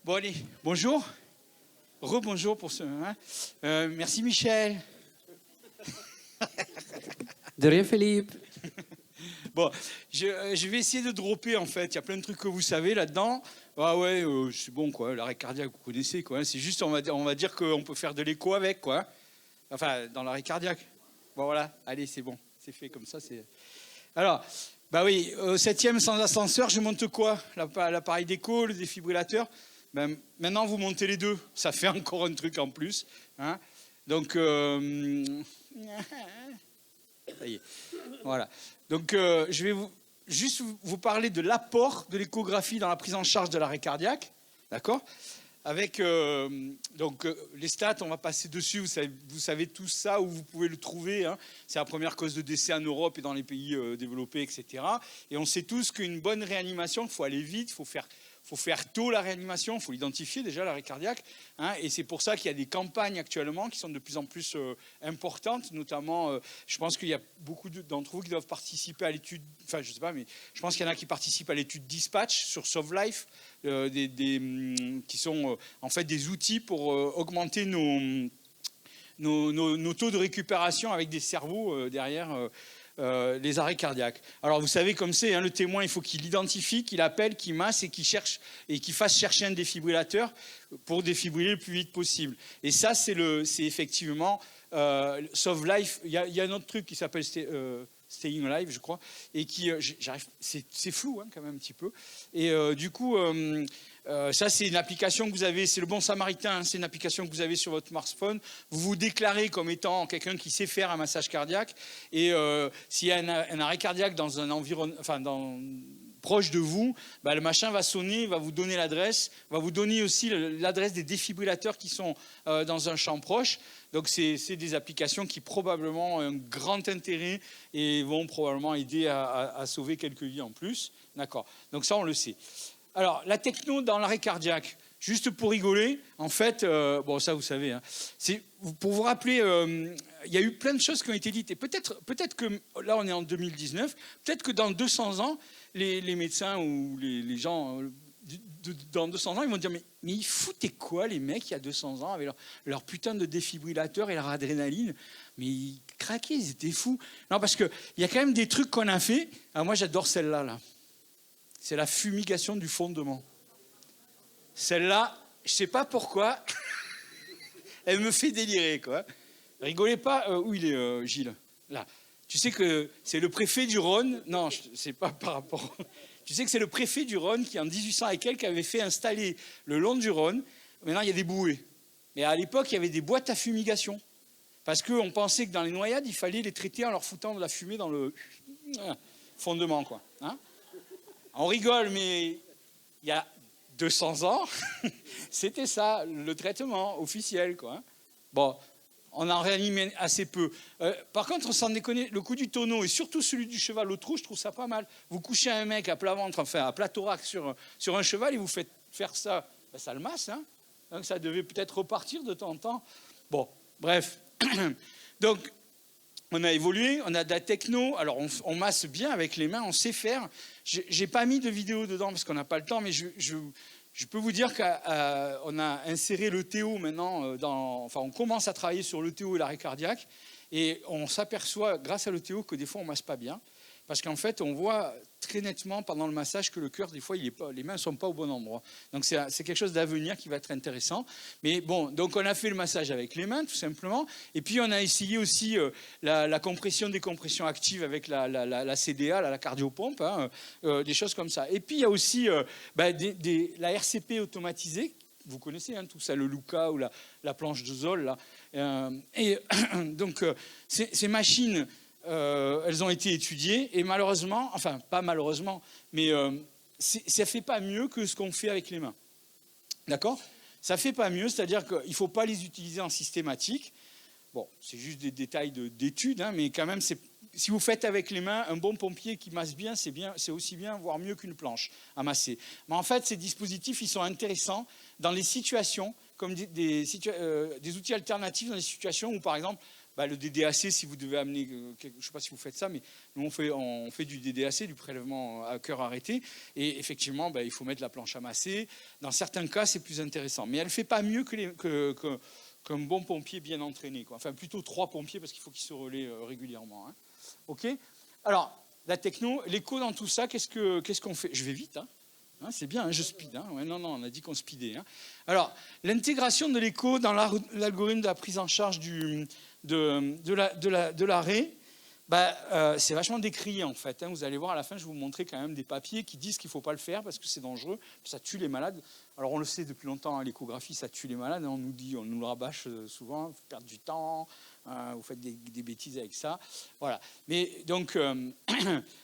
Bon allez, bonjour. Rebonjour pour ce... merci Michel. De rien, Philippe. Bon, je vais essayer de dropper en fait. Il y a plein de trucs que vous savez là-dedans. Ah ouais, c'est bon quoi. L'arrêt cardiaque, vous connaissez quoi. C'est juste, on va dire qu'on peut faire de l'écho avec quoi. Enfin, dans l'arrêt cardiaque. Bon voilà, allez, c'est bon. C'est fait comme ça. Alors, bah oui, au 7e sans ascenseur, je monte quoi? L'appareil d'écho, le défibrillateur. Ben, maintenant, vous montez les deux. Ça fait encore un truc en plus. Hein. Donc, ça y est. Voilà. Donc, je vais juste vous parler de l'apport de l'échographie dans la prise en charge de l'arrêt cardiaque. D'accord? Avec les stats, on va passer dessus. Vous savez tout ça, où vous pouvez le trouver. Hein. C'est la première cause de décès en Europe et dans les pays développés, etc. Et on sait tous qu'une bonne réanimation, il faut aller vite, il faut faire tôt la réanimation, il faut l'identifier déjà, l'arrêt cardiaque. Hein, et c'est pour ça qu'il y a des campagnes actuellement qui sont de plus en plus importantes. Notamment, je pense qu'il y a beaucoup d'entre vous qui doivent participer à l'étude, enfin je ne sais pas, mais je pense qu'il y en a qui participent à l'étude Dispatch sur Sov Life, qui sont en fait des outils pour augmenter nos taux de récupération avec des cerveaux derrière les arrêts cardiaques. Alors vous savez comme c'est, hein, le témoin, il faut qu'il identifie, qu'il appelle, qu'il masse et qu'il cherche et qu'il fasse chercher un défibrillateur pour défibriller le plus vite possible. Et ça, c'est effectivement Sov Life. Il y a un autre truc qui s'appelle Staying Alive, je crois, et qui, c'est flou hein, quand même un petit peu. Et du coup, ça c'est une application que vous avez, c'est le Bon Samaritain, hein, c'est une application que vous avez sur votre smartphone. Vous vous déclarez comme étant quelqu'un qui sait faire un massage cardiaque, et s'il y a un arrêt cardiaque dans un environnement, enfin proche de vous, bah, le machin va sonner, va vous donner l'adresse, va vous donner aussi l'adresse des défibrillateurs qui sont dans un champ proche. Donc c'est des applications qui probablement ont un grand intérêt et vont probablement aider à sauver quelques vies en plus. D'accord. Donc ça, on le sait. Alors, la techno dans l'arrêt cardiaque, juste pour rigoler, en fait, bon ça vous savez, hein, c'est pour vous rappeler, il y a eu plein de choses qui ont été dites. Et peut-être que, là on est en 2019, peut-être que dans 200 ans, les médecins ou les gens... dans 200 ans, ils vont dire mais ils foutaient quoi les mecs il y a 200 ans avec leur putain de défibrillateur et leur adrénaline? Mais ils craquaient, ils étaient fous. Non, parce qu'il y a quand même des trucs qu'on a fait. Alors moi j'adore celle-là. Là. C'est la fumigation du fondement. Celle-là, je ne sais pas pourquoi, elle me fait délirer, quoi. Rigolez pas, où il est Gilles? Là. Tu sais que c'est le préfet du Rhône. Non, c'est pas par rapport... Tu sais que c'est le préfet du Rhône qui, en 1800 et quelques, avait fait installer le long du Rhône. Maintenant, il y a des bouées. Mais à l'époque, il y avait des boîtes à fumigation. Parce qu'on pensait que dans les noyades, il fallait les traiter en leur foutant de la fumée dans le fondement, quoi. Hein? On rigole, mais il y a 200 ans, c'était ça, le traitement officiel, quoi. Bon, on en réanime assez peu. Par contre, sans déconner, le coup du tonneau et surtout celui du cheval au trot, je trouve ça pas mal. Vous couchez un mec à plat ventre, enfin à plat thorax sur un cheval et vous faites faire ça, ben ça le masse. Hein. Donc ça devait peut-être repartir de temps en temps. Bon, bref. Donc, on a évolué, on a de la techno. Alors, on masse bien avec les mains, on sait faire. J'ai pas mis de vidéo dedans parce qu'on n'a pas le temps, mais je peux vous dire qu'on a inséré l'ETO maintenant, enfin on commence à travailler sur l'ETO et l'arrêt cardiaque, et on s'aperçoit grâce à l'ETO que des fois on ne masse pas bien, parce qu'en fait on voit très nettement pendant le massage que le cœur, des fois, les mains ne sont pas au bon endroit. Donc c'est quelque chose d'avenir qui va être intéressant. Mais bon, donc on a fait le massage avec les mains, tout simplement, et puis on a essayé aussi la compression, décompression active avec la CDA, la cardiopompe, hein, des choses comme ça. Et puis il y a aussi la RCP automatisée. Vous connaissez hein, tout ça, le Luca ou la planche de Zoll. Là. Et donc, ces machines, elles ont été étudiées et malheureusement, enfin pas malheureusement, mais ça ne fait pas mieux que ce qu'on fait avec les mains. D'accord ? Ça ne fait pas mieux, c'est-à-dire qu'il ne faut pas les utiliser en systématique. Bon, c'est juste des détails d'études, hein, mais quand même, si vous faites avec les mains, un bon pompier qui masse bien, c'est aussi bien, voire mieux qu'une planche à masser. Mais en fait, ces dispositifs, ils sont intéressants dans les situations, comme des outils alternatifs dans les situations où, par exemple, le DDAC, si vous devez amener, je ne sais pas si vous faites ça, mais nous on fait du DDAC, du prélèvement à cœur arrêté, et effectivement il faut mettre la planche à masser. Dans certains cas c'est plus intéressant, mais elle ne fait pas mieux qu'un bon pompier bien entraîné, quoi. Enfin plutôt 3 pompiers parce qu'il faut qu'ils se relaient régulièrement, hein. Ok. Alors la techno, l'écho dans tout ça, qu'est-ce qu'on fait? Je vais vite, hein. C'est bien, hein, je speed. Hein. Ouais, non, on a dit qu'on speedait. Hein. Alors, l'intégration de l'écho dans l'algorithme de la prise en charge de l'arrêt, c'est vachement décrié en fait. Hein. Vous allez voir à la fin, je vais vous montrer quand même des papiers qui disent qu'il ne faut pas le faire parce que c'est dangereux, ça tue les malades. Alors on le sait depuis longtemps, hein, l'échographie, ça tue les malades. Hein. On nous le rabâche souvent, vous perdez du temps, vous faites des bêtises avec ça. Voilà. Mais donc,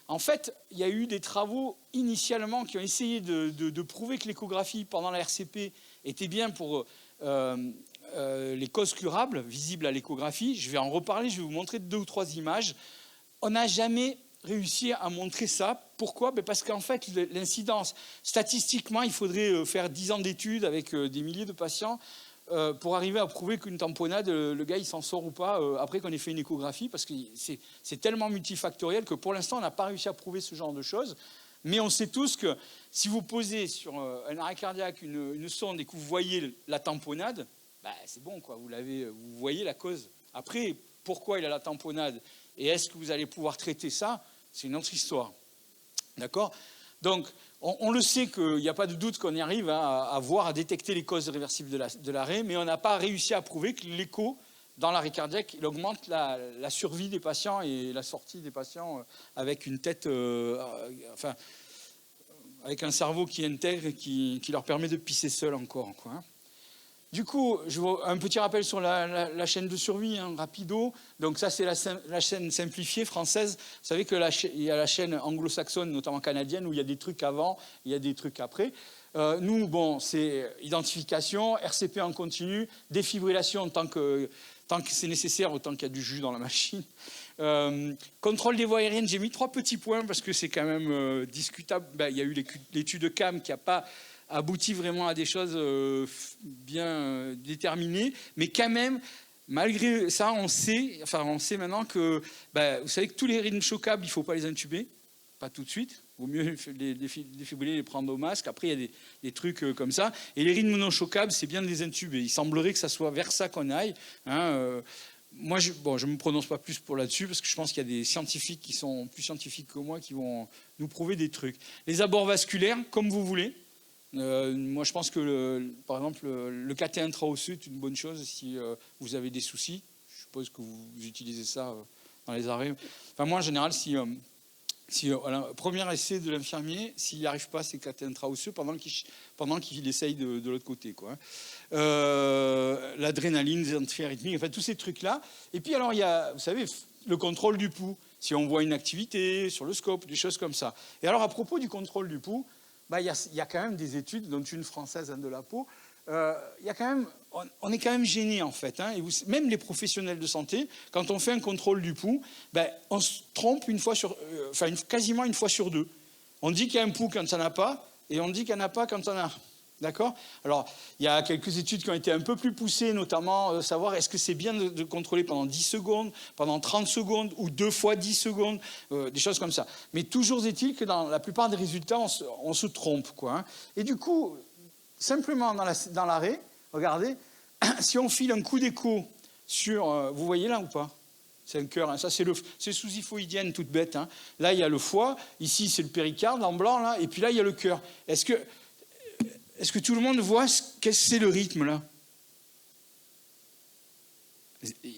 en fait, il y a eu des travaux initialement qui ont essayé de prouver que l'échographie pendant la RCP était bien pour les causes curables visibles à l'échographie. Je vais en reparler, je vais vous montrer 2 ou 3 images. On n'a jamais réussi à montrer ça. Pourquoi? Parce qu'en fait, l'incidence, statistiquement, il faudrait faire 10 ans d'études avec des milliers de patients pour arriver à prouver qu'une tamponnade, le gars, il s'en sort ou pas après qu'on ait fait une échographie, parce que c'est tellement multifactoriel que pour l'instant, on n'a pas réussi à prouver ce genre de choses. Mais on sait tous que si vous posez sur un arrêt cardiaque une sonde et que vous voyez la tamponnade, c'est bon, quoi. Vous voyez la cause. Après, pourquoi il a la tamponnade et est-ce que vous allez pouvoir traiter ça? C'est une autre histoire. D'accord? Donc, on le sait qu'il n'y a pas de doute qu'on y arrive à détecter les causes réversibles de l'arrêt, mais on n'a pas réussi à prouver que l'écho, dans l'arrêt cardiaque, il augmente la survie des patients et la sortie des patients avec une tête, avec un cerveau qui intègre et qui leur permet de pisser seul encore, quoi, hein. Du coup, un petit rappel sur la chaîne de survie, hein, rapido. Donc ça, c'est la chaîne simplifiée française. Vous savez qu'il y a la chaîne anglo-saxonne, notamment canadienne, où il y a des trucs avant, il y a des trucs après. Nous, c'est identification, RCP en continu, défibrillation tant que c'est nécessaire, autant qu'il y a du jus dans la machine. Contrôle des voies aériennes, j'ai mis 3 petits points parce que c'est quand même discutable. Il y a eu l'étude CAM qui n'a pas aboutit vraiment à des choses bien déterminées, mais quand même, malgré ça, on sait maintenant que, vous savez que tous les rythmes choquables, il ne faut pas les intuber, pas tout de suite, il vaut mieux les défibriller, les prendre au masque. Après, il y a des trucs comme ça, et les rythmes non choquables, c'est bien de les intuber. Il semblerait que ça soit vers ça qu'on aille, hein. Moi, je ne me prononce pas plus pour là-dessus, parce que je pense qu'il y a des scientifiques qui sont plus scientifiques que moi qui vont nous prouver des trucs. Les abords vasculaires, comme vous voulez. Moi, je pense que, par exemple, le cathé intra-osseux est une bonne chose si vous avez des soucis. Je suppose que vous utilisez ça dans les arrêts. Enfin, moi, en général, premier essai de l'infirmier, s'il n'y arrive pas, c'est cathé intra-osseux pendant qu'il essaye de l'autre côté, quoi. L'adrénaline, les antiarythmiques, enfin, tous ces trucs-là. Et puis, alors, il y a, vous savez, le contrôle du pouls. Si on voit une activité sur le scope, des choses comme ça. Et alors, à propos du contrôle du pouls, il y a quand même des études, dont une française, Anne de la Pau. On est quand même gêné en fait, hein, et même les professionnels de santé, quand on fait un contrôle du pouls, on se trompe quasiment une fois sur 2. On dit qu'il y a un pouls quand ça n'a pas, et on dit qu'il n'y en a pas quand ça en a. D'accord? Alors, il y a quelques études qui ont été un peu plus poussées, notamment savoir est-ce que c'est bien de contrôler pendant 10 secondes, pendant 30 secondes, ou 2 fois 10 secondes, des choses comme ça. Mais toujours est-il que dans la plupart des résultats, on se trompe, quoi, hein. Et du coup, simplement dans l'arrêt, regardez, si on file un coup d'écho sur... vous voyez là ou pas? C'est un cœur, hein. Ça c'est sous-hyphoïdienne toute bête, hein. Là, il y a le foie, ici c'est le péricarde en blanc, là, et puis là, il y a le cœur. Est-ce que tout le monde voit qu'est-ce que c'est le rythme, là?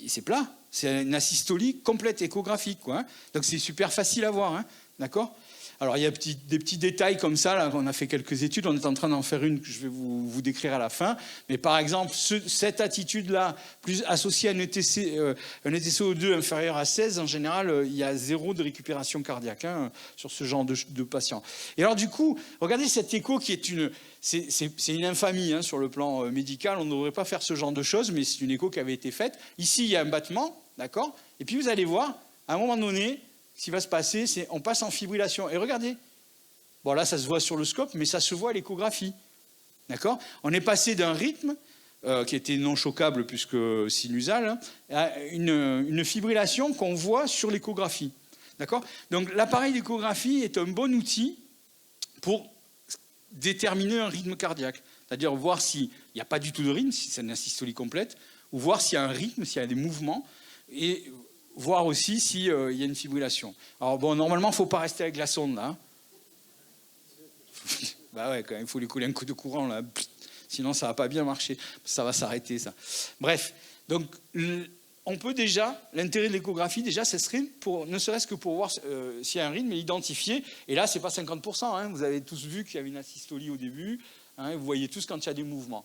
C'est plat. C'est une asystolie complète, échographique, quoi, hein. Donc c'est super facile à voir, hein. D'accord? Alors il y a des petits détails comme ça, là, on a fait quelques études, on est en train d'en faire une que je vais vous décrire à la fin. Mais par exemple, cette attitude-là, plus associée à un ETCO2 inférieur à 16, en général, il y a 0 de récupération cardiaque, hein, sur ce genre de patient. Et alors du coup, regardez cet écho qui est c'est une infamie, hein, sur le plan médical, on ne devrait pas faire ce genre de choses, mais c'est une écho qui avait été faite. Ici, il y a un battement, d'accord? Et puis vous allez voir, à un moment donné, ce qui va se passer, c'est on passe en fibrillation. Et regardez, bon là ça se voit sur le scope, mais ça se voit à l'échographie. D'accord? On est passé d'un rythme qui était non choquable puisque sinusale, hein, une fibrillation qu'on voit sur l'échographie. D'accord ? Donc l'appareil d'échographie est un bon outil pour déterminer un rythme cardiaque. C'est-à-dire voir s'il n'y a pas du tout de rythme, si c'est une asystolie complète, ou voir s'il y a un rythme, s'il y a des mouvements, et voir aussi s'il y a une fibrillation. Alors bon, normalement, il ne faut pas rester avec la sonde, là. Bah ouais, quand même, il faut lui couler un coup de courant, là. Sinon, ça ne va pas bien marcher. Ça va s'arrêter, ça. Bref, donc, on peut déjà, l'intérêt de l'échographie, déjà, ce serait, ne serait-ce que pour voir s'il y a un rythme et l'identifier. Et là, ce n'est pas 50%. Hein. Vous avez tous vu qu'il y avait une asystolie au début. Hein, vous voyez tous quand il y a des mouvements.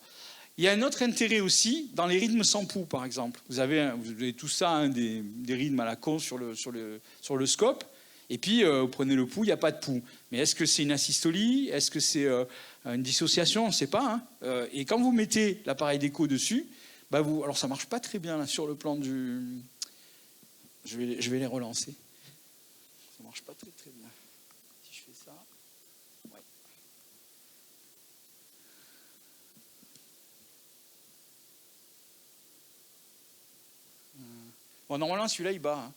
Il y a un autre intérêt aussi dans les rythmes sans pouls, par exemple. Vous avez tout ça, hein, des rythmes à la con sur le scope. Et puis, vous prenez le pouls, il n'y a pas de pouls. Mais est-ce que c'est une asystolie ? Est-ce que c'est une dissociation ? On ne sait pas. Hein. Et quand vous mettez l'appareil d'écho dessus, bah alors ça ne marche pas très bien là, sur le plan du... Je vais les relancer. Ça ne marche pas très très bien. Si je fais ça... Ouais. Bon, normalement, celui-là, il bat. Hein.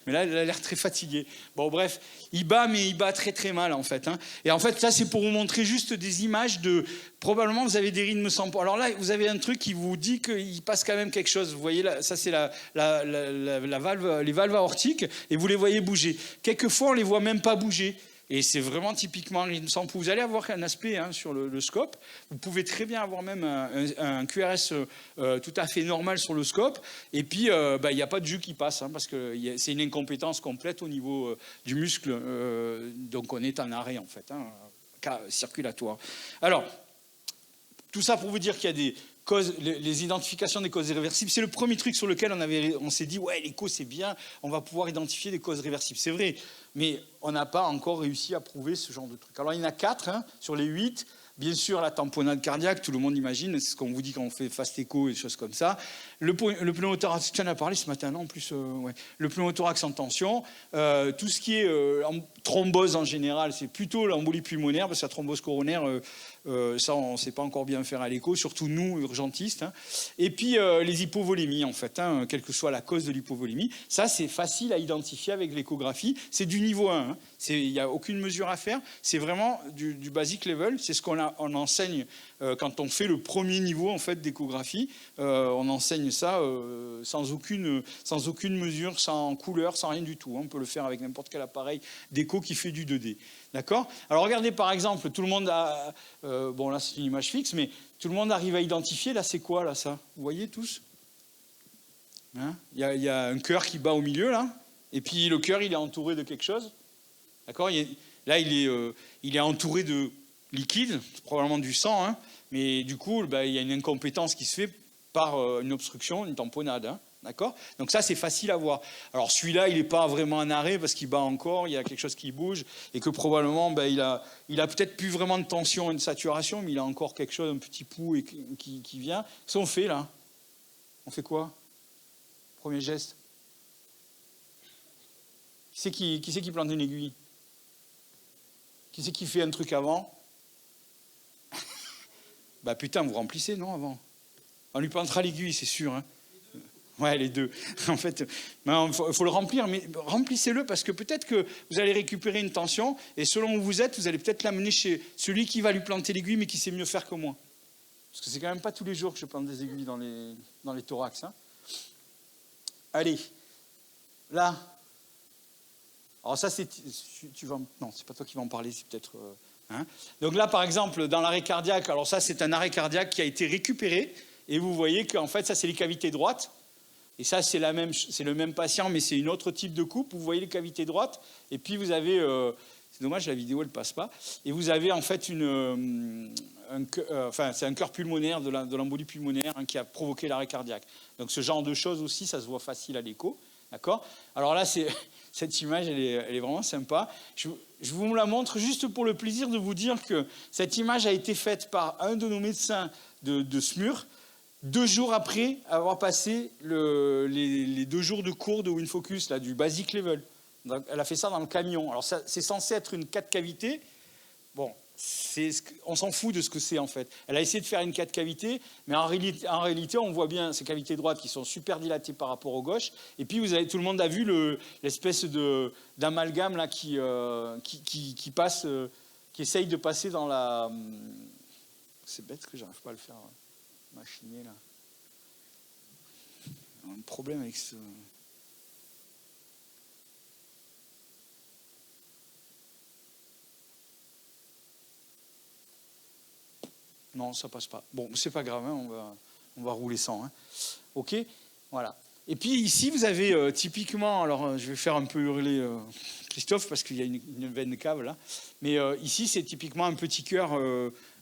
Mais là, il a l'air très fatigué. Bon, bref, il bat, mais il bat très très mal en fait. Hein. Et en fait, ça, c'est pour vous montrer juste des images de... Probablement, vous avez des rythmes sans pouls. Alors là, vous avez un truc qui vous dit qu'il passe quand même quelque chose. Vous voyez, là, ça, c'est la valve, les valves aortiques, et vous les voyez bouger. Quelquefois, on ne les voit même pas bouger. Et c'est vraiment typiquement un rythme sans pouls. Vous allez avoir un aspect hein, sur le scope. Vous pouvez très bien avoir même un QRS tout à fait normal sur le scope. Et puis, il n'y a pas de jus qui passe, hein, parce que c'est une incompétence complète au niveau du muscle. Donc, on est en arrêt, en fait, hein, cas circulatoire. Alors, tout ça pour vous dire qu'il y a des causes, les identifications des causes irréversibles. C'est le premier truc sur lequel on s'est dit, ouais, l'écho, c'est bien, on va pouvoir identifier des causes réversibles. C'est vrai, mais on n'a pas encore réussi à prouver ce genre de truc. Alors, il y en a 4 hein, sur les 8. Bien sûr, la tamponnade cardiaque, tout le monde imagine, c'est ce qu'on vous dit quand on fait fast écho et des choses comme ça. Le pneumothorax, tu en as parlé ce matin, non ? En plus, ouais. Le pneumothorax en tension, tout ce qui est thrombose en général, c'est plutôt l'embolie pulmonaire, parce que la thrombose coronaire, ça, on ne sait pas encore bien faire à l'écho, surtout nous, urgentistes. Hein. Et puis, les hypovolémies, en fait, hein, quelle que soit la cause de l'hypovolémie. Ça, c'est facile à identifier avec l'échographie. C'est du niveau 1. Hein. Il n'y a aucune mesure à faire. C'est vraiment du basic level. C'est ce qu'on enseigne quand on fait le premier niveau en fait, d'échographie. On enseigne ça sans aucune mesure, sans couleur, sans rien du tout. Hein. On peut le faire avec n'importe quel appareil d'écho qui fait du 2D. D'accord ? Alors regardez par exemple, tout le monde a... bon là c'est une image fixe, mais tout le monde arrive à identifier, là c'est quoi là ça ? Vous voyez tous ? Hein ? Il y a un cœur qui bat au milieu là, et puis le cœur il est entouré de quelque chose. D'accord ? Là il est entouré de liquide, probablement du sang, hein, mais du coup il y a une incompétence qui se fait par une obstruction, une tamponnade. Hein. D'accord ? Donc ça, c'est facile à voir. Alors celui-là, il n'est pas vraiment en arrêt parce qu'il bat encore, il y a quelque chose qui bouge et que probablement, il a peut-être plus vraiment de tension et de saturation, mais il a encore quelque chose, un petit pouls qui vient. Qu'est-ce qu'on fait là ? On fait quoi ? Premier geste. Qui c'est qui plante une aiguille ? Qui c'est qui fait un truc avant ? Putain, vous remplissez, non, avant ? On lui plantera l'aiguille, c'est sûr, hein. Ouais, les deux. En fait, il faut le remplir, mais remplissez-le parce que peut-être que vous allez récupérer une tension et selon où vous êtes, vous allez peut-être l'amener chez celui qui va lui planter l'aiguille mais qui sait mieux faire que moi. Parce que c'est quand même pas tous les jours que je plante des aiguilles dans les thorax. Hein. Allez, là. Alors ça, non, c'est pas toi qui vas en parler, c'est peut-être... Hein. Donc là, par exemple, dans l'arrêt cardiaque, alors ça, c'est un arrêt cardiaque qui a été récupéré et vous voyez qu'en fait, ça, c'est les cavités droites. Et ça, c'est le même patient, mais c'est une autre type de coupe. Vous voyez les cavités droites, et puis vous avez... c'est dommage, la vidéo, elle ne passe pas. Et vous avez en fait c'est un cœur pulmonaire, de l'embolie pulmonaire hein, qui a provoqué l'arrêt cardiaque. Donc ce genre de choses aussi, ça se voit facile à l'écho. D'accord ? Alors là, cette image, elle est vraiment sympa. Je vous la montre juste pour le plaisir de vous dire que cette image a été faite par un de nos médecins de SMUR, 2 jours après avoir passé les 2 jours de cours de WinFocus, là, du basic level. Donc, elle a fait ça dans le camion. Alors, c'est censé être une 4 cavités. Bon, on s'en fout de ce que c'est en fait. Elle a essayé de faire une 4 cavités, mais en réalité, on voit bien ces cavités droites qui sont super dilatées par rapport aux gauches. Et puis tout le monde a vu l'espèce d'amalgame là qui passe, qui essaye de passer dans la. C'est bête que j'arrive pas à le faire machiner là. Un problème avec ce. Non, ça passe pas. Bon, c'est pas grave, hein, on va rouler sans. Hein. OK, voilà. Et puis ici, vous avez typiquement, alors je vais faire un peu hurler Christophe parce qu'il y a une veine cave là, mais ici c'est typiquement un petit cœur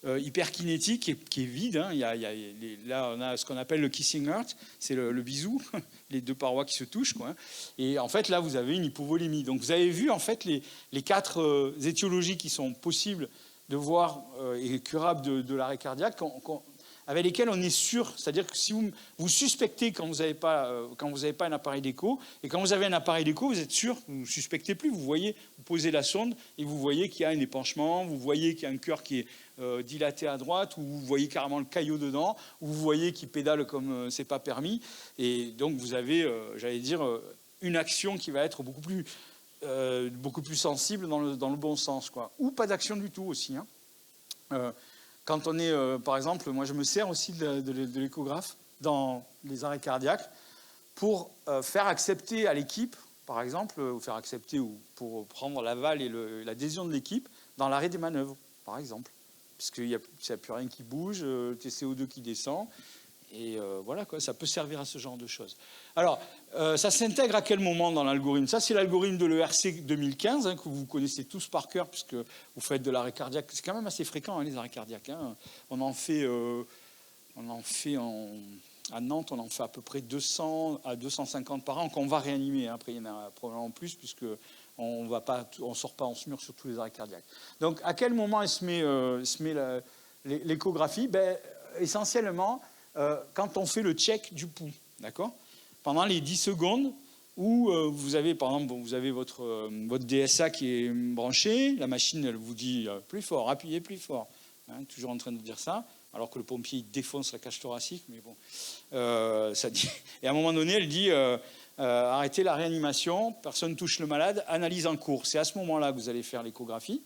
hyper kinétique qui est vide. Hein. Là, on a ce qu'on appelle le kissing heart, c'est le bisou, les deux parois qui se touchent, quoi. Et en fait, là, vous avez une hypovolémie. Donc, vous avez vu en fait les 4 étiologies qui sont possibles de voir et curables de l'arrêt cardiaque, avec lesquelles on est sûr. C'est-à-dire que si vous suspectez quand vous n'avez pas un appareil d'écho, et quand vous avez un appareil d'écho, vous êtes sûr, vous ne suspectez plus. Vous posez la sonde et vous voyez qu'il y a un épanchement, vous voyez qu'il y a un cœur qui est dilaté à droite, ou vous voyez carrément le caillot dedans, ou vous voyez qu'il pédale comme c'est pas permis. Et donc vous avez, j'allais dire, une action qui va être beaucoup plus sensible dans le bon sens, quoi. Ou pas d'action du tout aussi. Hein. Quand on est, par exemple, moi je me sers aussi de l'échographe dans les arrêts cardiaques pour faire accepter à l'équipe, par exemple, ou faire accepter ou pour prendre l'aval et l'adhésion de l'équipe dans l'arrêt des manœuvres, par exemple. Puisqu'il n'y a plus rien qui bouge, TCO2 qui descend. Et voilà, quoi, ça peut servir à ce genre de choses. Alors, ça s'intègre à quel moment dans l'algorithme? Ça, c'est l'algorithme de l'ERC 2015, hein, que vous connaissez tous par cœur, puisque vous faites de l'arrêt cardiaque. C'est quand même assez fréquent, hein, les arrêts cardiaques. Hein. On en fait à Nantes, on en fait à peu près 200 à 250 par an qu'on va réanimer. Après, il y en a probablement plus, puisque on ne sort pas en SMUR sur tous les arrêts cardiaques. Donc, à quel moment elle se met l'échographie? Essentiellement, quand on fait le check du pouls, d'accord? Pendant les 10 secondes où vous avez, par exemple, vous avez votre DSA qui est branché, la machine, elle vous dit plus fort, appuyez plus fort. Hein, toujours en train de dire ça, alors que le pompier il défonce la cage thoracique, mais bon, ça dit. Et à un moment donné, elle dit arrêtez la réanimation, personne touche le malade, analyse en cours. C'est à ce moment-là que vous allez faire l'échographie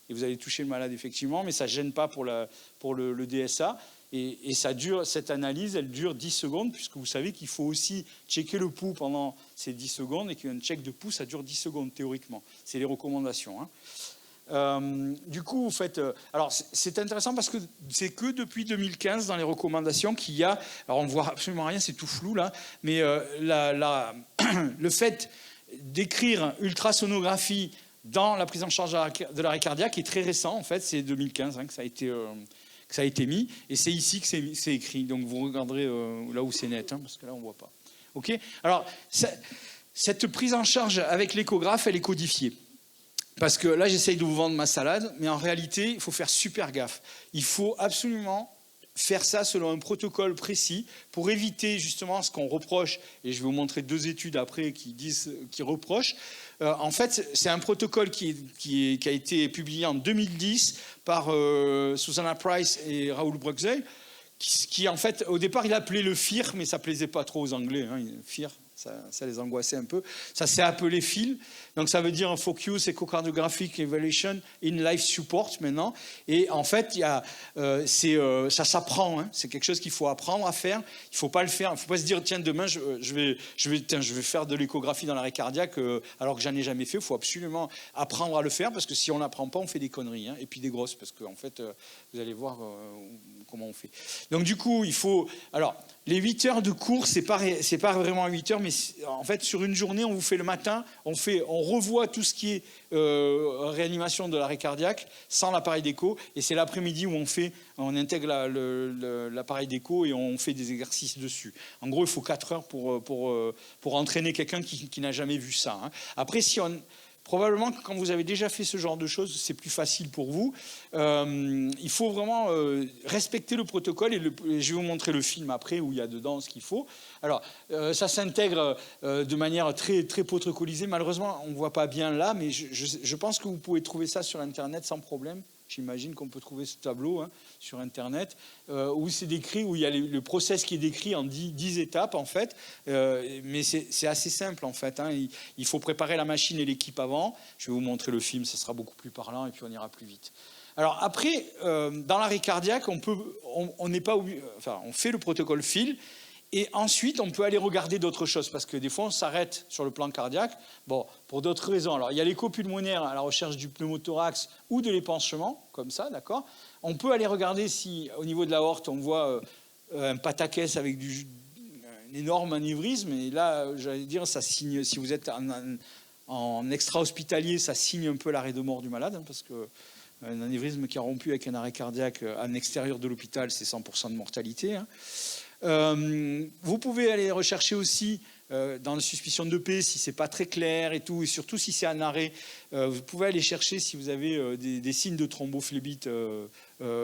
et vous allez toucher le malade effectivement, mais ça ne gêne pas pour le DSA. Et ça dure, cette analyse, elle dure 10 secondes, puisque vous savez qu'il faut aussi checker le pouls pendant ces 10 secondes, et qu'un check de pouls, ça dure 10 secondes, théoriquement. C'est les recommandations. Hein. Du coup, vous faites... alors, c'est intéressant parce que c'est que depuis 2015, dans les recommandations, qu'il y a... Alors, on ne voit absolument rien, c'est tout flou, là, mais le fait d'écrire ultrasonographie dans la prise en charge de l'arrêt cardiaque est très récent, en fait, c'est 2015 hein, que ça a été mis, et c'est ici que c'est écrit. Donc vous regarderez là où c'est net, hein, parce que là on ne voit pas. Okay. Alors, cette prise en charge avec l'échographe, elle est codifiée. Parce que là, j'essaye de vous vendre ma salade, mais en réalité, il faut faire super gaffe. Il faut absolument faire ça selon un protocole précis pour éviter justement ce qu'on reproche, et je vais vous montrer 2 études après qui reprochent. En fait, c'est un protocole qui a été publié en 2010 par Susanna Price et Raoul Bruxelles, qui en fait, au départ, il appelait le FEAR, mais ça ne plaisait pas trop aux Anglais, hein, FEAR. Ça les angoissait un peu. Ça s'est appelé FEEL. Donc ça veut dire Focus Echocardiographic Evaluation in Life Support maintenant. Et en fait, ça s'apprend. Hein. C'est quelque chose qu'il faut apprendre à faire. Il ne faut pas le faire. Il ne faut pas se dire tiens demain je vais faire de l'échographie dans l'arrêt cardiaque alors que j'en ai jamais fait. Il faut absolument apprendre à le faire parce que si on n'apprend pas, on fait des conneries hein, et puis des grosses parce que en fait vous allez voir comment on fait. Donc du coup, il faut alors les 8 heures de cours, c'est pas vraiment 8 heures, mais en fait, sur une journée, on vous fait le matin, on revoit tout ce qui est réanimation de l'arrêt cardiaque sans l'appareil d'écho, et c'est l'après-midi où on intègre l'appareil d'écho et on fait des exercices dessus. En gros, il faut 4 heures pour entraîner quelqu'un qui n'a jamais vu ça. Hein. Après, probablement que quand vous avez déjà fait ce genre de choses, c'est plus facile pour vous. Il faut vraiment respecter le protocole et je vais vous montrer le film après où il y a dedans ce qu'il faut. Alors, ça s'intègre de manière très, très protocolisée. Malheureusement, on ne voit pas bien là, mais je pense que vous pouvez trouver ça sur Internet sans problème. J'imagine qu'on peut trouver ce tableau sur Internet, où c'est décrit, où il y a le process qui est décrit en 10 étapes, en fait. Mais c'est assez simple, en fait. Il faut préparer la machine et l'équipe avant. Je vais vous montrer le film, ça sera beaucoup plus parlant, et puis on ira plus vite. Alors après, dans l'arrêt cardiaque, on n'est pas on fait le protocole FIL, et ensuite on peut aller regarder d'autres choses, parce que des fois on s'arrête sur le plan cardiaque, bon, pour d'autres raisons. Alors il y a l'écho pulmonaire à la recherche du pneumothorax ou de l'épanchement, comme ça, d'accord. On peut aller regarder si au niveau de l'aorte on voit un pataquès avec un énorme anévrisme, et là j'allais dire ça signe, si vous êtes en extra-hospitalier, ça signe un peu l'arrêt de mort du malade, parce que un anévrisme qui a rompu avec un arrêt cardiaque en extérieur de l'hôpital, c'est 100% de mortalité. Vous pouvez aller rechercher aussi dans la suspicion d'EP si c'est pas très clair et tout, et surtout si c'est un arrêt. Vous pouvez aller chercher si vous avez des signes de thrombophlébite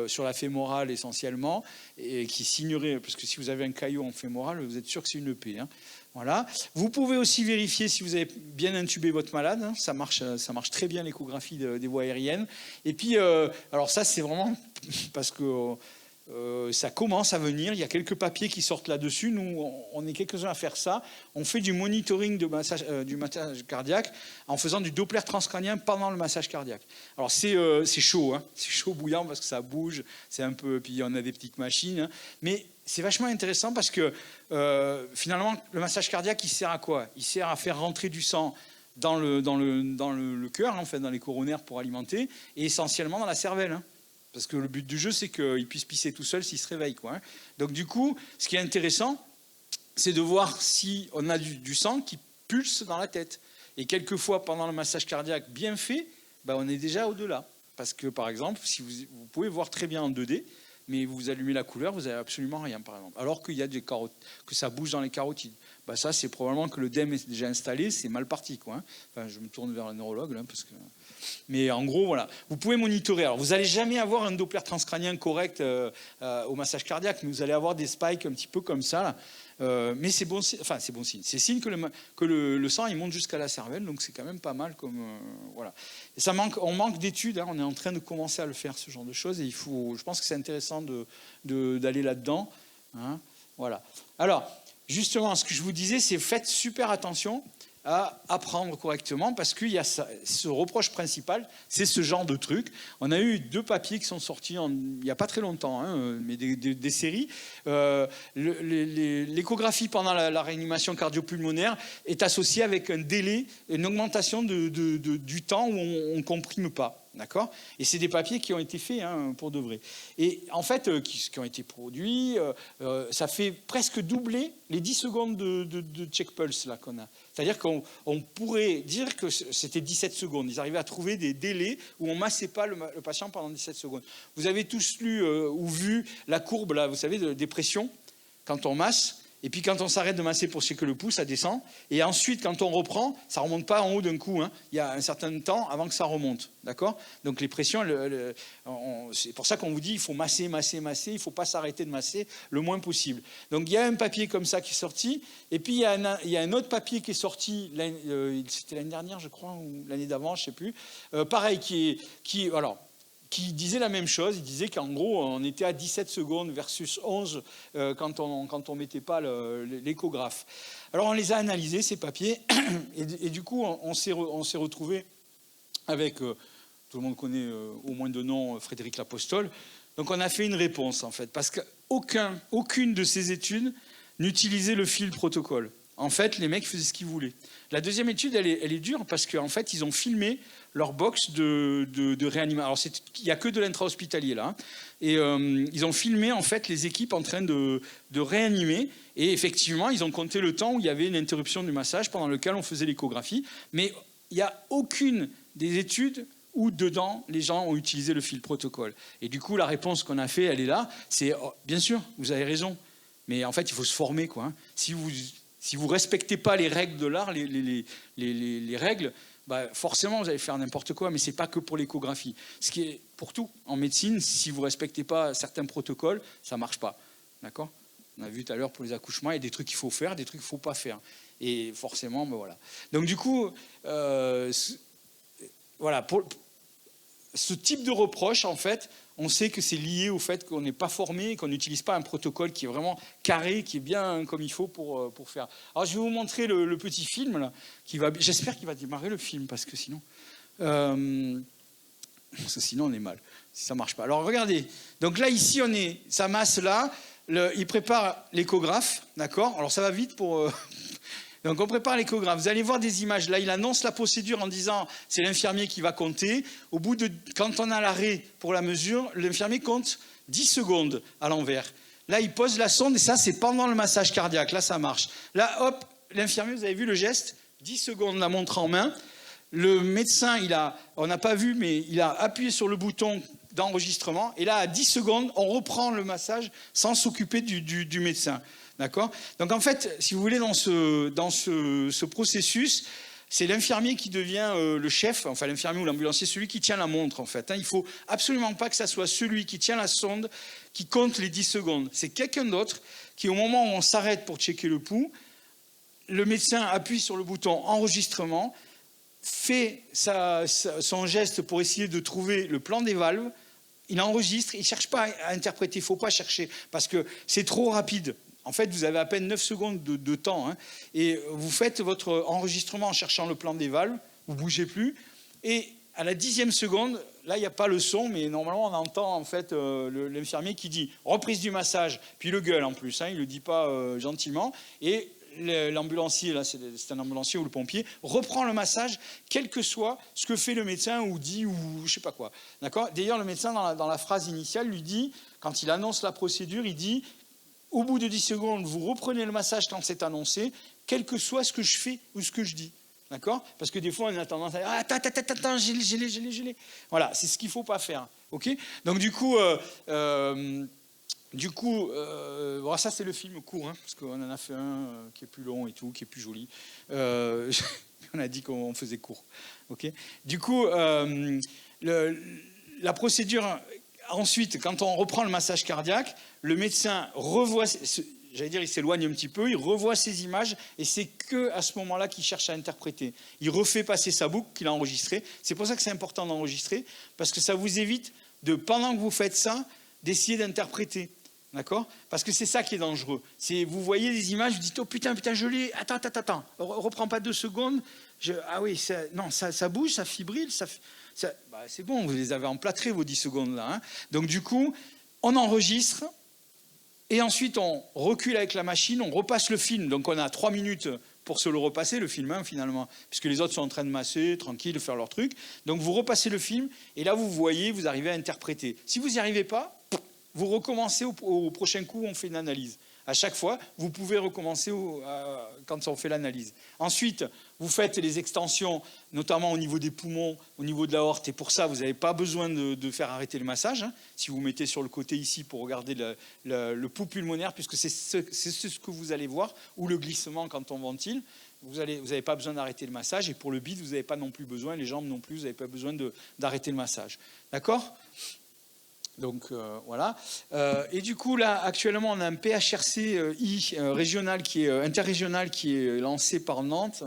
sur la fémorale essentiellement, et qui signeraient, parce que si vous avez un caillot en fémorale, vous êtes sûr que c'est une EP. Voilà. Vous pouvez aussi vérifier si vous avez bien intubé votre malade. Ça marche très bien, l'échographie des voies aériennes. Et puis, alors ça, c'est vraiment parce que ça commence à venir. Il y a quelques papiers qui sortent là-dessus. Nous, on est quelques-uns à faire ça. On fait du monitoring du massage cardiaque en faisant du Doppler transcrânien pendant le massage cardiaque. Alors, c'est chaud. C'est chaud bouillant parce que ça bouge. C'est un peu... Puis, on a des petites machines. Mais c'est vachement intéressant parce que finalement, le massage cardiaque, il sert à quoi? Il sert à faire rentrer du sang dans le cœur, en fait, dans les coronaires pour alimenter, et essentiellement dans la cervelle. Parce que le but du jeu, c'est qu'il puisse pisser tout seul s'il se réveille, quoi. Donc du coup, ce qui est intéressant, c'est de voir si on a du sang qui pulse dans la tête. Et quelquefois, pendant le massage cardiaque bien fait, on est déjà au-delà. Parce que, par exemple, si vous pouvez voir très bien en 2D, mais vous allumez la couleur, vous n'avez absolument rien, par exemple. Alors qu'il y a que ça bouge dans les carotides. Ça, c'est probablement que le DEM est déjà installé, c'est mal parti, quoi. Enfin, je me tourne vers le neurologue, là, parce que... Mais en gros, voilà. Vous pouvez monitorer. Alors, vous n'allez jamais avoir un Doppler transcrânien correct au massage cardiaque, mais vous allez avoir des spikes un petit peu comme ça, là. Mais c'est bon, c'est bon signe. C'est signe que le sang il monte jusqu'à la cervelle, donc c'est quand même pas mal comme voilà. Et on manque d'études. On est en train de commencer à le faire, ce genre de choses, et je pense que c'est intéressant d'aller là-dedans. Voilà. Alors, justement, ce que je vous disais, c'est faites super attention à apprendre correctement, parce qu'il y a ce reproche principal, c'est ce genre de truc. On a eu 2 papiers qui sont sortis il n'y a pas très longtemps, mais des séries. L'échographie pendant la réanimation cardio-pulmonaire est associée avec un délai, une augmentation du temps où on ne comprime pas. D'accord ? Et c'est des papiers qui ont été faits pour de vrai. Et en fait, qui ont été produits, ça fait presque doubler les 10 secondes de check pulse là, qu'on a. C'est-à-dire qu'on pourrait dire que c'était 17 secondes. Ils arrivaient à trouver des délais où on ne massait pas le patient pendant 17 secondes. Vous avez tous lu ou vu la courbe, là, vous savez, des pressions, quand on masse. Et puis quand on s'arrête de masser pour checker le pouls, ça descend. Et ensuite, quand on reprend, ça ne remonte pas en haut d'un coup. Il y a un certain temps avant que ça remonte. D'accord ? Donc les pressions, c'est pour ça qu'on vous dit il faut masser, masser, masser. Il ne faut pas s'arrêter de masser le moins possible. Donc il y a un papier comme ça qui est sorti. Et puis il y a un autre papier qui est sorti, c'était l'année dernière, je crois, ou l'année d'avant, je ne sais plus. Pareil, qui disait la même chose. Il disait qu'en gros, on était à 17 secondes versus 11 quand on ne mettait pas l'échographe. Alors, on les a analysés, ces papiers, et du coup, on s'est retrouvé avec, tout le monde connaît au moins de nom, Frédéric Lapostole. Donc, on a fait une réponse, en fait, parce qu'aucune de ces études n'utilisait le FIL protocole. En fait, les mecs faisaient ce qu'ils voulaient. La deuxième étude, elle est dure, parce qu'en fait, ils ont filmé leur box de réanimation. Alors, il n'y a que de l'intra-hospitalier, là. Et ils ont filmé, en fait, les équipes en train de réanimer. Et effectivement, ils ont compté le temps où il y avait une interruption du massage pendant lequel on faisait l'échographie. Mais il n'y a aucune des études où, dedans, les gens ont utilisé le FIL protocole. Et du coup, la réponse qu'on a fait, elle est là. C'est, bien sûr, vous avez raison. Mais en fait, il faut se former, quoi. Si vous respectez pas les règles de l'art, les règles, forcément, vous allez faire n'importe quoi, mais ce n'est pas que pour l'échographie. Ce qui est pour tout. En médecine, si vous ne respectez pas certains protocoles, ça ne marche pas. D'accord ? On a vu tout à l'heure pour les accouchements, il y a des trucs qu'il faut faire, des trucs qu'il ne faut pas faire. Et forcément, voilà. Donc du coup, voilà. ce type de reproche, en fait, on sait que c'est lié au fait qu'on n'est pas formé, qu'on n'utilise pas un protocole qui est vraiment carré, qui est bien comme il faut pour faire. Alors, je vais vous montrer le petit film, là, j'espère qu'il va démarrer le film, parce que sinon on est mal, si ça ne marche pas. Alors, regardez. Donc là, ici, ça masse là. Il prépare l'échographe, d'accord? Alors, ça va vite pour... Donc on prépare l'échographe. Vous allez voir des images. Là, il annonce la procédure en disant c'est l'infirmier qui va compter. Quand on a l'arrêt pour la mesure, l'infirmier compte 10 secondes à l'envers. Là, il pose la sonde et ça, c'est pendant le massage cardiaque. Là, ça marche. Là, hop, l'infirmier, vous avez vu le geste? 10 secondes, la montre en main. Le médecin, on n'a pas vu, mais il a appuyé sur le bouton d'enregistrement. Et là, à 10 secondes, on reprend le massage sans s'occuper du médecin. D'accord? Donc en fait, si vous voulez, dans ce processus, c'est l'infirmier qui devient le chef, enfin l'infirmier ou l'ambulancier, celui qui tient la montre en fait. Il ne faut absolument pas que ça soit celui qui tient la sonde qui compte les 10 secondes. C'est quelqu'un d'autre qui, au moment où on s'arrête pour checker le pouls, le médecin appuie sur le bouton enregistrement, fait son geste pour essayer de trouver le plan des valves, il enregistre, il ne cherche pas à interpréter, il ne faut pas chercher, parce que c'est trop rapide. En fait, vous avez à peine 9 secondes de temps, et vous faites votre enregistrement en cherchant le plan des valves, vous ne bougez plus, et à la 10e seconde, là, il n'y a pas le son, mais normalement, on entend en fait l'infirmier qui dit « reprise du massage », puis le gueule en plus, il ne le dit pas gentiment, et l'ambulancier, là c'est un ambulancier ou le pompier, reprend le massage, quel que soit ce que fait le médecin ou dit ou je ne sais pas quoi. D'accord ? D'ailleurs, le médecin, dans la phrase initiale, lui dit, quand il annonce la procédure, il dit « au bout de 10 secondes, vous reprenez le massage quand c'est annoncé, quel que soit ce que je fais ou ce que je dis. » D'accord ? Parce que des fois, on a tendance à dire « attends, gelé. » Voilà, c'est ce qu'il ne faut pas faire. Ok ? Donc du coup... bon, ça c'est le film court, parce qu'on en a fait un qui est plus long et tout, qui est plus joli. On a dit qu'on faisait court. Okay, du coup, la procédure, ensuite, quand on reprend le massage cardiaque, le médecin revoit, j'allais dire, il s'éloigne un petit peu, il revoit ces images et c'est qu'à ce moment-là qu'il cherche à interpréter. Il refait passer sa boucle qu'il a enregistrée. C'est pour ça que c'est important d'enregistrer, parce que ça vous évite, pendant que vous faites ça, d'essayer d'interpréter. D'accord ? Parce que c'est ça qui est dangereux. Vous voyez des images, vous dites « oh putain, je l'ai, attends, reprends pas 2 secondes. » Ah oui, ça bouge, ça fibrille, c'est bon, vous les avez emplâtrés vos 10 secondes là. Donc du coup, on enregistre et ensuite on recule avec la machine, on repasse le film. Donc on a 3 minutes pour se le repasser, le film, finalement, puisque les autres sont en train de masser, tranquille, de faire leur truc. Donc vous repassez le film et là vous voyez, vous arrivez à interpréter. Si vous n'y arrivez pas, vous recommencez au prochain coup où on fait une analyse. À chaque fois, vous pouvez recommencer quand on fait l'analyse. Ensuite, vous faites les extensions, notamment au niveau des poumons, au niveau de l'aorte. Et pour ça, vous n'avez pas besoin de faire arrêter le massage. Si vous mettez sur le côté ici pour regarder le pouls pulmonaire, puisque c'est ce que vous allez voir, ou le glissement quand on ventile, vous n'avez pas besoin d'arrêter le massage. Et pour le bide, vous n'avez pas non plus besoin, les jambes non plus, vous n'avez pas besoin d'arrêter le massage. D'accord ? Donc voilà. Et du coup, là, actuellement, on a un PHRC régional interrégional qui est lancé par Nantes,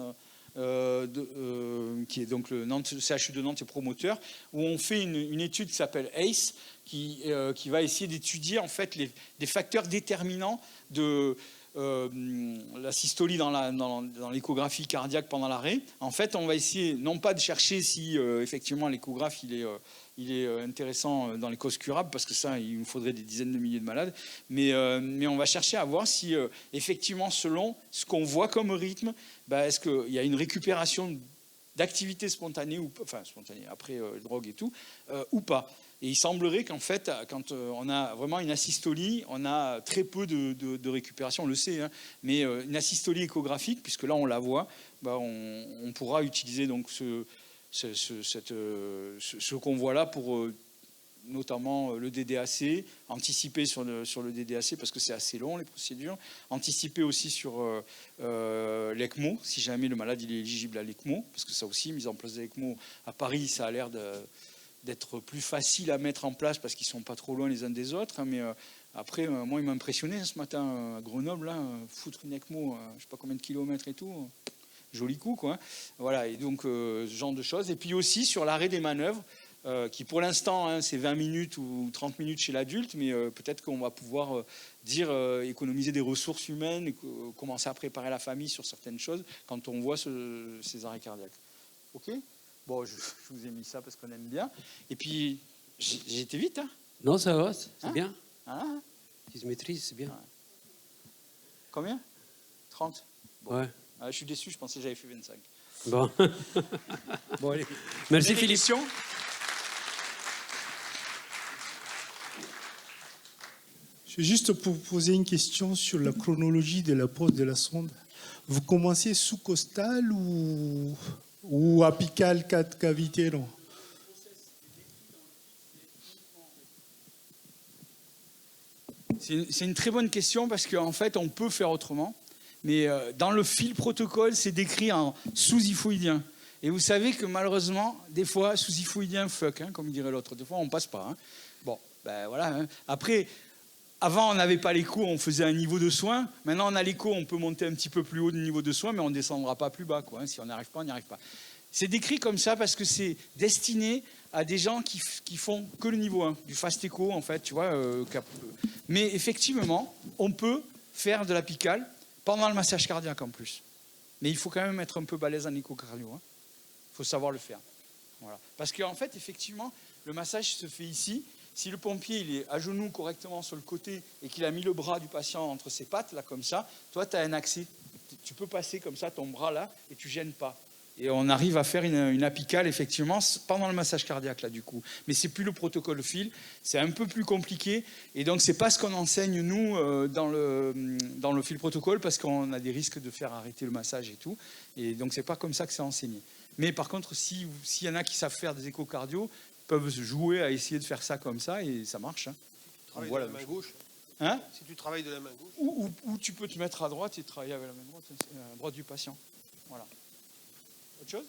qui est donc le CHU de Nantes et promoteur, où on fait une étude qui s'appelle ACE, qui va essayer d'étudier en fait des facteurs déterminants de la systolie dans l'échographie cardiaque pendant l'arrêt. En fait, on va essayer non pas de chercher si effectivement l'échographe il est intéressant dans les causes curables, parce que ça, il nous faudrait des dizaines de milliers de malades, mais on va chercher à voir si effectivement, selon ce qu'on voit comme rythme, est-ce qu'il y a une récupération d'activité spontanée, après drogue et tout, ou pas. Et il semblerait qu'en fait, quand on a vraiment une asystolie, on a très peu de récupération, on le sait, mais une asystolie échographique, puisque là on la voit, on pourra utiliser donc ce qu'on voit là pour notamment le DDAC, anticiper sur le DDAC parce que c'est assez long les procédures, anticiper aussi sur l'ECMO, si jamais le malade il est éligible à l'ECMO, parce que ça aussi, mise en place de l'ECMO à Paris, ça a l'air d'être plus facile à mettre en place parce qu'ils ne sont pas trop loin les uns des autres, mais après, moi il m'a impressionné ce matin à Grenoble, là, foutre une ECMO, je ne sais pas combien de kilomètres et tout, joli coup, quoi. Voilà, et donc ce genre de choses. Et puis aussi sur l'arrêt des manœuvres, qui pour l'instant, hein, c'est 20 minutes ou 30 minutes chez l'adulte, mais peut-être qu'on va pouvoir économiser des ressources humaines, et commencer à préparer la famille sur certaines choses quand on voit ces arrêts cardiaques. Ok ? Bon, je vous ai mis ça parce qu'on aime bien. Et puis, j'ai été vite, hein ? Non, ça va, c'est Hein? bien. Ah, Tu te maîtrises, c'est bien. combien ? 30 ? Bon. Ouais. Ah, je suis déçu, je pensais que j'avais fait 25. Bon. Bon, allez. Merci, Des Philippe. questions ? Je vais juste pour poser une question sur la chronologie de la pose de la sonde. Vous commencez sous-costal ou apical 4 cavités, non? C'est une très bonne question parce qu'en fait, on peut faire autrement. Mais dans le fil protocole, c'est décrit en sous-hyphoïdien. Et vous savez que malheureusement, des fois, sous-hyphoïdien, fuck, hein, comme dirait l'autre. Des fois, on passe pas. Hein. Bon, ben voilà. Hein. Après, avant, on n'avait pas l'écho, on faisait un niveau de soin. Maintenant, on a l'écho, on peut monter un petit peu plus haut du niveau de soin, mais on ne descendra pas plus bas. Quoi, hein. Si on n'y arrive pas, on n'y arrive pas. C'est décrit comme ça parce que c'est destiné à des gens qui font que le niveau 1, du fast écho, en fait, tu vois. Mais effectivement, on peut faire de l'apical pendant le massage cardiaque en plus. Mais il faut quand même être un peu balèze en échocardio. Hein. Il faut savoir le faire. Voilà. Parce qu'en fait, effectivement, le massage se fait ici. Si le pompier il est à genoux correctement sur le côté et qu'il a mis le bras du patient entre ses pattes, là, comme ça, toi, tu as un accès. Tu peux passer comme ça ton bras là et tu ne gênes pas. Et on arrive à faire une apicale, effectivement, pendant le massage cardiaque, là, du coup. Mais ce n'est plus le protocole fil, c'est un peu plus compliqué. Et donc, ce n'est pas ce qu'on enseigne, nous, dans le fil protocole, parce qu'on a des risques de faire arrêter le massage et tout. Et donc, ce n'est pas comme ça que c'est enseigné. Mais par contre, s'il y en a qui savent faire des échocardios, peuvent jouer à essayer de faire ça comme ça, et ça marche. Hein. Tu travailles de la main gauche. Hein? Si tu travailles de la main gauche. Ou tu peux te mettre à droite et travailler avec la main droite du patient. Voilà. Autre chose ?